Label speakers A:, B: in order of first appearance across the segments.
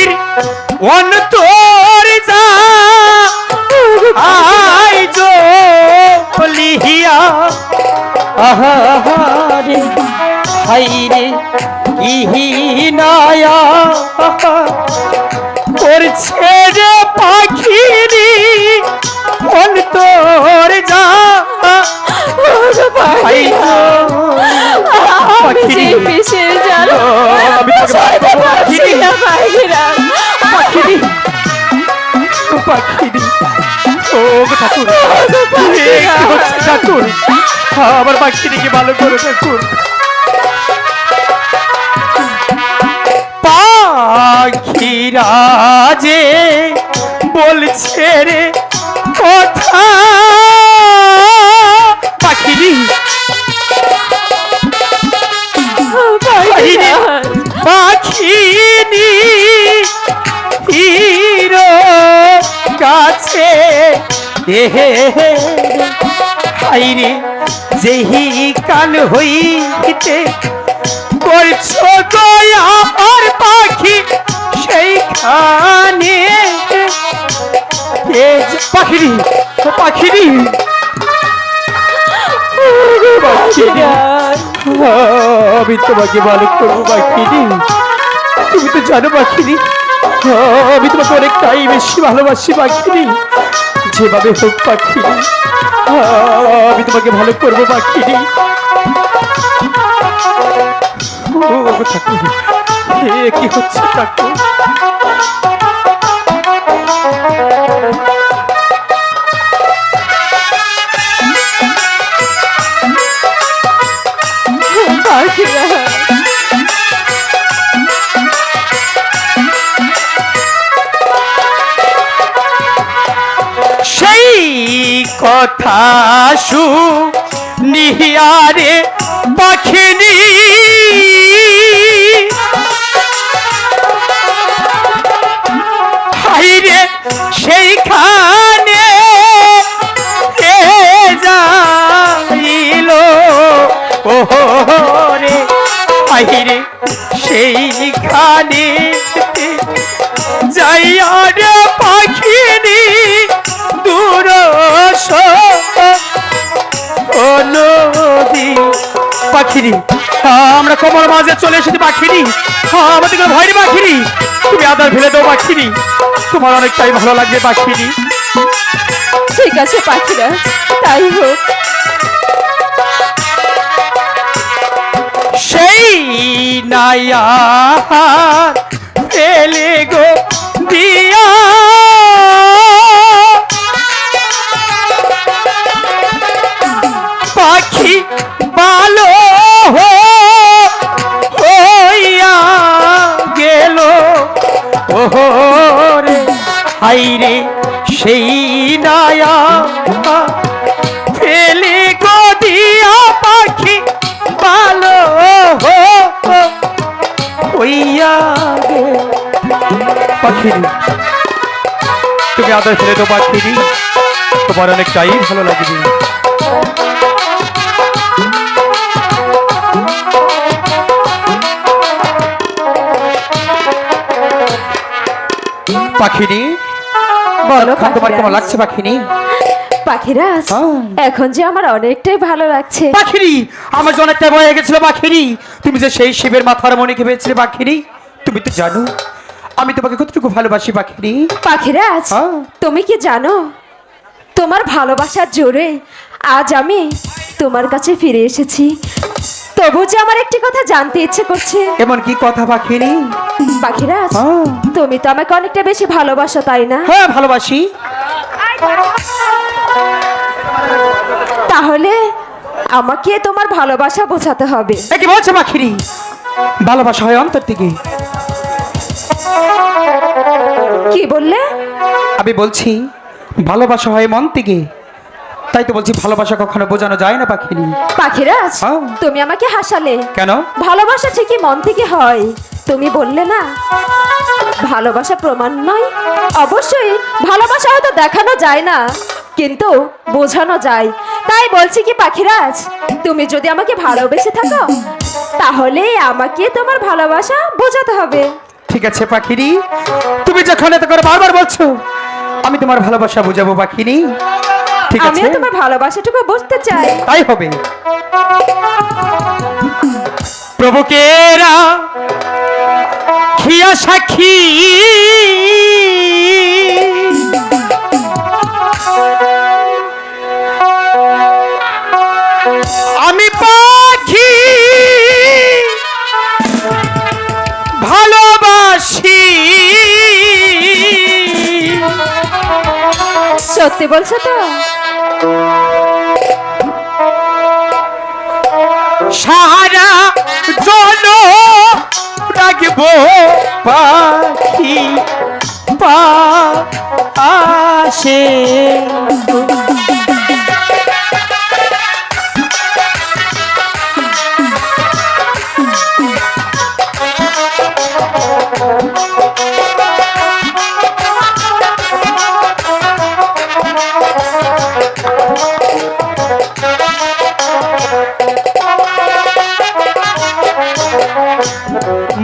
A: পাখির অন্তর যা আই জলিয়া আহারে হাইরে ইহিনায়া করছে রে পাখিরি অন্তর যা
B: পাখিরি পিছে জানো
A: আমি তোকে
B: পাচ্ছি না পাখিরা
A: পাখিরি পাখিরি ও ঠাকুর ঠাকুর আমার পাখিরিকে ভালো করো ঠাকুর পাখিরা যে বলছে রে কথা পাখিরি পাখিনি হিরো কাছে হাইরে যেহি কান হইতে করছো দয়া আর পাখি সেইখানে পাখিরি পাখিরি আমি তোমাকে ভালো করবো পাখিনি তুমি তো জানো পাখিনি আমি তোমাকে অনেকটাই বেশি ভালোবাসি পাখিনি যেভাবে হোক পাখিনি আমি তোমাকে ভালো করবো পাখিনি ঠাকুর কি হচ্ছে ঠাকুর সেই কথা শুনিয়ারে পাখিনি হাইরে সেইখানে যাইল ওরে হাইরে সেইখানে যাইয়া রে পাখিনি দূর নদী পাখিরি আমরা কোমর মাঝে চলে এসেছি পাখিরি আমাদের কোনো ভয় নেই পাখিরি তুমি আদার ফেলে দাও পাখিরি তোমার অনেকটাই ভালো লাগবে পাখিরি
B: ঠিক আছে পাখিরা তাই হোক
A: সেই নাইয়া ফেলে গো দিয়া পাখি ভালো হইয়া গেল ওরে হাইরে সেই নায়া ফেলে গো দিয়া পাখি ভালো হইয়া গেল পাখিরি তুমি আদর ফেলে তো পাখিরি তোমার অনেকটাই ভালো লাগবে পাখিনি
B: বলো
A: তোমার কেমন লাগছে পাখিনি
B: পাখিরা এখন যে আমার অনেকটাই ভালো লাগছে
A: পাখিরি আমার যে অনেকটা ভয় হয়ে গেছিল পাখিরি তুমি যে সেই শিবের মাথার মণিকে পেয়েছিলে পাখিরি তুমি তো জানো আমি তোমাকে কতটুকু ভালোবাসি পাখিরি
B: পাখিরা তুমি কি জানো তোমার ভালোবাসার জোরে আজ আমি তোমার কাছে ফিরে এসেছি তবু যে আমার একটি কথা জানতে ইচ্ছে করছে
A: এমন কি কথা পাখিনি
B: পাখিরা তুমি তো আমাকে অনেকটা বেশি ভালোবাসো তাই না
A: হ্যাঁ ভালোবাসি
B: তাহলে আমাকে তোমার ভালোবাসা বোঝাতে হবে
A: কি বলছো পাখিরি ভালোবাসা হয় অন্তর থেকে
B: কি বললে
A: আমি বলছি ভালোবাসা হয় মন থেকে তাই তো বলছি ভালোবাসা কখনো বোঝানো যায় না পাখিনি
B: পাখিরাজ তুমি আমাকে হাসালে
A: কেন
B: ভালোবাসা ঠিকই মন থেকে হয় তুমি বললে না ভালোবাসা প্রমাণ নয় অবশ্যই ভালোবাসা হয়তো দেখানো যায় না কিন্তু বোঝানো যায় তাই বলছি কি পাখিরাজ তুমি যদি আমাকে ভালোবেসে থাকো তাহলে আমাকে তোমার ভালোবাসা বোঝাতে হবে
A: ঠিক আছে পাখিনি, তুমি যখন এত করে বারবার বলছো, আমি তোমার ভালোবাসা বুঝাবো পাখিনি। ঠিক আছে,
B: আমিও তোমার ভালোবাসাটুকু বুঝতে চাই।
A: তাই হবে। প্রভুকেরা খিয়া সাক্ষী, আমি পাখি ভালোবাসি।
B: সত্যি বলছো তো?
A: সারা জন রাখবো পাখি আসে।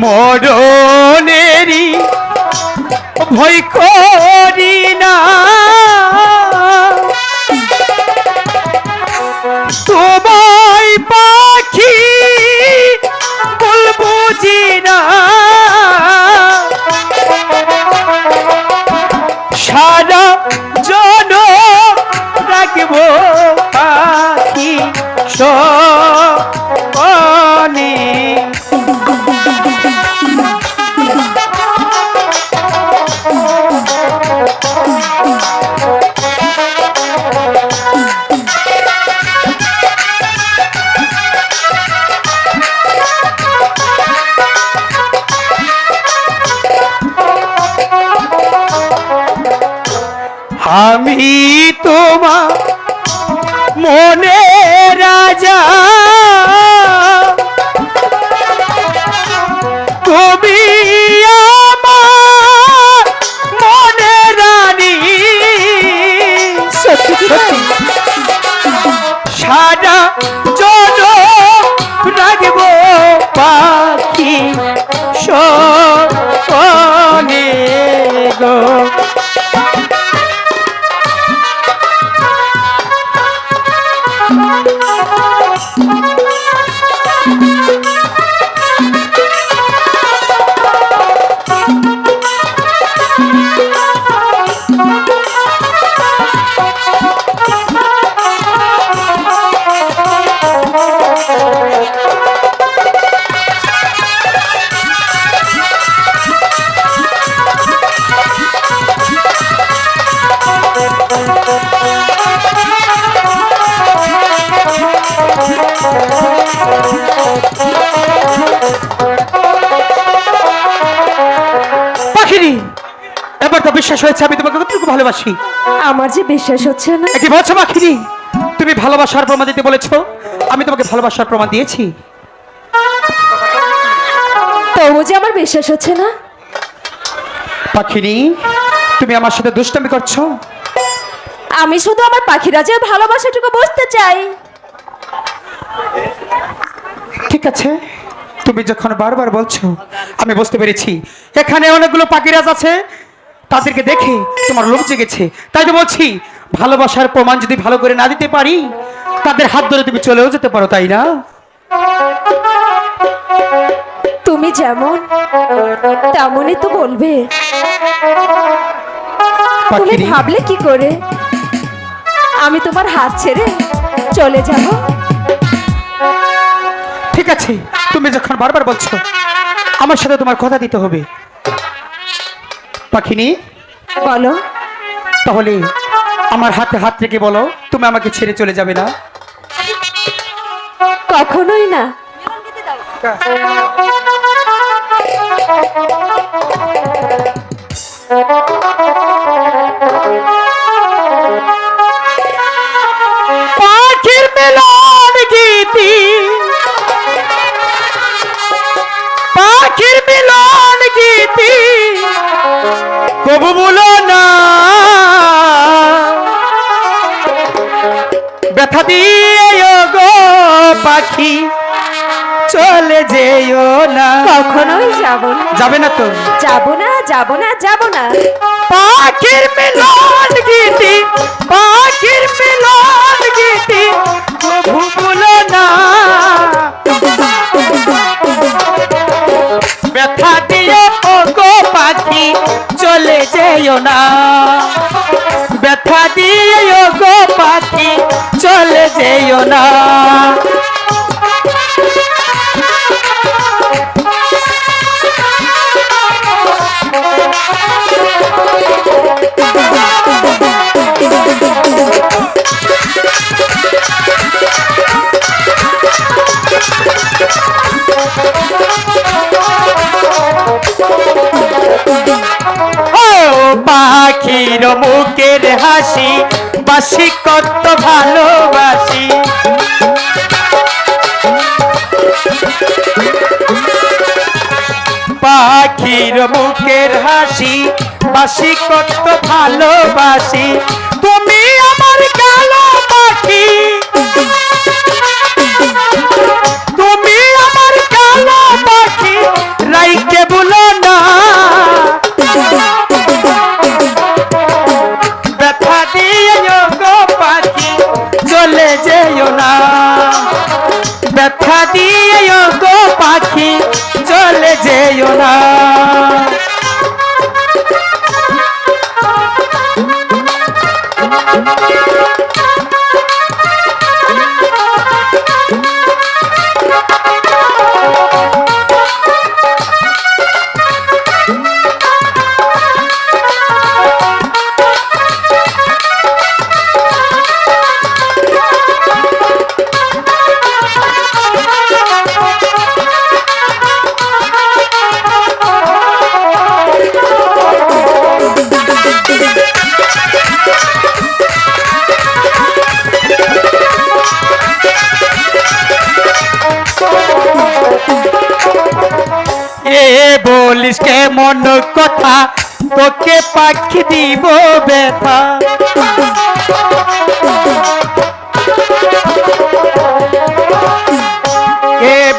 A: মরণেরই ভয় করি না, তোমায় পাখি বলবো জি না। সারা জন রাখবো পাখি সনে। আমি তোমার মনে রাজা, তুমি আমার মনে রানী।
B: সত্যি কি তাই?
A: সারা জন রাখবো পাখি সনে গো। পাখিনি, এবার তো বিশ্বাস হয়েছে আমি তোমাকে কতটুকু ভালোবাসি।
B: আমার যে বিশ্বাস হচ্ছে না।
A: কি বলছো পাখিনি? তুমি ভালোবাসার প্রমাণ দিতে বলেছো, আমি তোমাকে ভালোবাসার প্রমাণ দিয়েছি।
B: তবু যে আমার বিশ্বাস হচ্ছে না।
A: পাখিনি, তুমি আমার সাথে দুষ্টামি করছো।
B: আমি শুধু আমার পাখিরাজের ভালোবাসাটুকু বুঝতে চাই।
A: ঠিক আছে, তুমি যখন বারবার বলছো, আমি বুঝতে পেরেছি এখানে অনেকগুলো পাখিরাজ আছে, তাদেরকে দেখে তোমার লোভ জেগেছে। তাই তো বলছি, ভালোবাসার প্রমাণ যদি ভালো করে না দিতে পারি, তাদের হাত ধরে তুমি চলেও যেতে পারো, তাই না?
B: তুমি যেমন তেমনই তো বলবে। তুমি
A: পাখিনি,
B: ভাবলে কি করে আমি তোমার হাত ছেড়ে চলে যাব?
A: ঠিক আছে, তুমি যখন বারবার বলছো, আমার সাথে তোমার কথা দিতে হবে। পাখিনি,
B: বলো।
A: তাহলে আমার হাতে হাত রেখে বলো, তুমি আমাকে ছেড়ে চলে যাবে না?
B: কখনোই না।
A: পাখির মিলন গীতি, পাখির মিলন গীতি কবু বলো না, ব্যথা দিয়ে গো পাখি চলে যেও না।
B: কখনোই যাব না,
A: যাবে না তো?
B: যাব না, যাব না, যাব না।
A: পাখির মিলন গীতি, পাখির মিলন গীতি প্রভু বলো না। ব্যথা দিয়ে ও গো পাখি চলে যেও না। ব্যথা দিয়ে ও গো পাখি চলে যেও না। পাখির মুখের হাসি বাসি কত ভালোবাসি। পাখির মুখের হাসি বাসি কত ভালোবাসি। তুমি আমার কালো পাখি, তুমি আমার কালো পাখি রাইকে বলো না। ব্যথা দিয়ে গো পাখি চলে যেও না। ব্যথা দিয়ে গো পাখি চলে যেও না। বলিস কেমন কথা, তোকে পাখি দিব ব্যথা।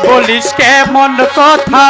A: বলিস কেমন কথা,